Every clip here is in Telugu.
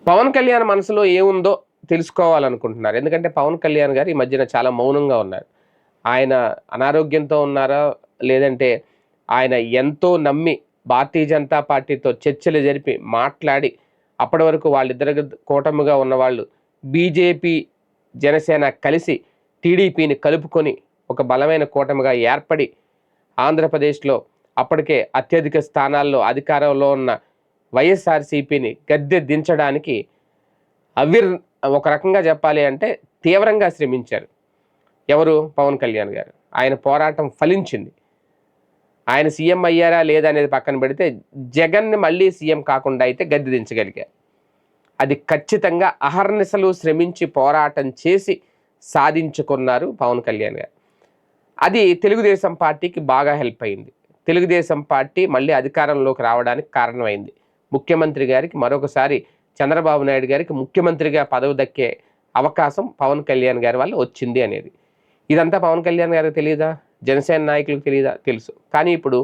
పవన్ కళ్యాణ్ మనసులో ఏముందో తెలుసుకోవాలనుకుంటున్నారు. ఎందుకంటే పవన్ కళ్యాణ్ గారు ఈ మధ్యన చాలా మౌనంగా ఉన్నారు. ఆయన అనారోగ్యంతో ఉన్నారా? లేదంటే ఆయన ఎంతో నమ్మి భారతీయ జనతా పార్టీతో చర్చలు జరిపి మాట్లాడి అప్పటి వరకు వాళ్ళిద్దరు కూటమిగా ఉన్నవాళ్ళు బీజేపీ, జనసేన కలిసి టీడీపీని కలుపుకొని ఒక బలమైన కూటమిగా ఏర్పడి ఆంధ్రప్రదేశ్‌లో అప్పటికే అత్యధిక స్థానాల్లో అధికారంలో ఉన్న వైఎస్ఆర్‌సీపీని గద్దె దించడానికి అవిర్ ఒక రకంగా చెప్పాలి అంటే తీవ్రంగా శ్రమించారు. ఎవరు? పవన్ కళ్యాణ్ గారు. ఆయన పోరాటం ఫలించింది. ఆయన సీఎం అయ్యారా లేదా అనేది పక్కన పెడితే జగన్‌ని మళ్ళీ సీఎం కాకుండా అయితే గద్దె దించగలిగారు. అది ఖచ్చితంగా అహర్నిశలు శ్రమించి పోరాటం చేసి సాధించుకున్నారు పవన్ కళ్యాణ్ గారు. అది తెలుగుదేశం పార్టీకి బాగా హెల్ప్ అయింది. తెలుగుదేశం పార్టీ మళ్ళీ అధికారంలోకి రావడానికి కారణమైంది. ముఖ్యమంత్రి గారికి మరొకసారి చంద్రబాబు నాయుడు గారికి ముఖ్యమంత్రిగా పదవి దక్కే అవకాశం పవన్ కళ్యాణ్ గారి వల్ల వచ్చింది అనేది. ఇదంతా పవన్ కళ్యాణ్ గారికి తెలియదా? జనసేన నాయకులకు తెలియదా? తెలుసు. కానీ ఇప్పుడు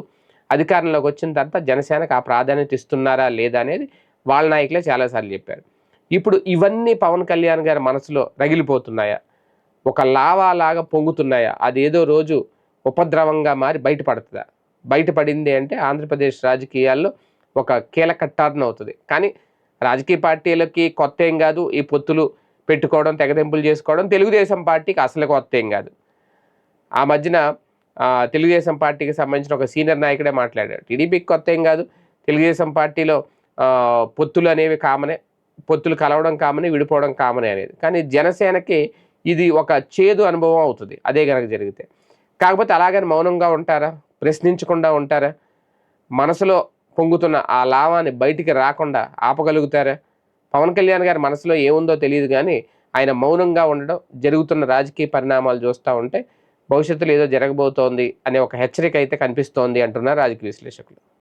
అధికారంలోకి వచ్చిన తర్వాత జనసేనకు ఆ ప్రాధాన్యత ఇస్తున్నారా లేదా అనేది వాళ్ళ నాయకులే చాలాసార్లు చెప్పారు. ఇప్పుడు ఇవన్నీ పవన్ కళ్యాణ్ గారి మనసులో రగిలిపోతున్నాయా? ఒక లావాలాగా పొంగుతున్నాయా? అదేదో రోజు ఉపద్రవంగా మారి బయటపడుతుందా? బయటపడింది అంటే ఆంధ్రప్రదేశ్ రాజకీయాల్లో ఒక కీలక టర్న్ అవుతుంది. కానీ రాజకీయ పార్టీలకి కొత్త ఏం కాదు. ఈ పొత్తులు పెట్టుకోవడం, తెగదెంపులు చేసుకోవడం తెలుగుదేశం పార్టీకి అసలు కొత్త ఏం కాదు. ఆ మధ్యన తెలుగుదేశం పార్టీకి సంబంధించిన ఒక సీనియర్ నాయకుడే మాట్లాడాడు. టీడీపీకి కొత్త ఏం కాదు. తెలుగుదేశం పార్టీలో పొత్తులు అనేవి కామనే. పొత్తులు కలవడం కామనే, విడిపోవడం కామనే అనేది. కానీ జనసేనకి ఇది ఒక చేదు అనుభవం అవుతుంది అదే కనుక జరిగితే. కాకపోతే అలాగని మౌనంగా ఉంటారా? ప్రశ్నించకుండా ఉంటారా? మనసులో పొంగుతున్న ఆ లావాన్ని బయటికి రాకుండా ఆపగలుగుతారా? పవన్ కళ్యాణ్ గారి మనసులో ఏముందో తెలియదు కానీ ఆయన మౌనంగా ఉండడం, జరుగుతున్న రాజకీయ పరిణామాలు చూస్తూ ఉంటే భవిష్యత్తులో ఏదో జరగబోతోంది అనే ఒక హెచ్చరిక అయితే కనిపిస్తోంది అంటున్నారు రాజకీయ విశ్లేషకులు.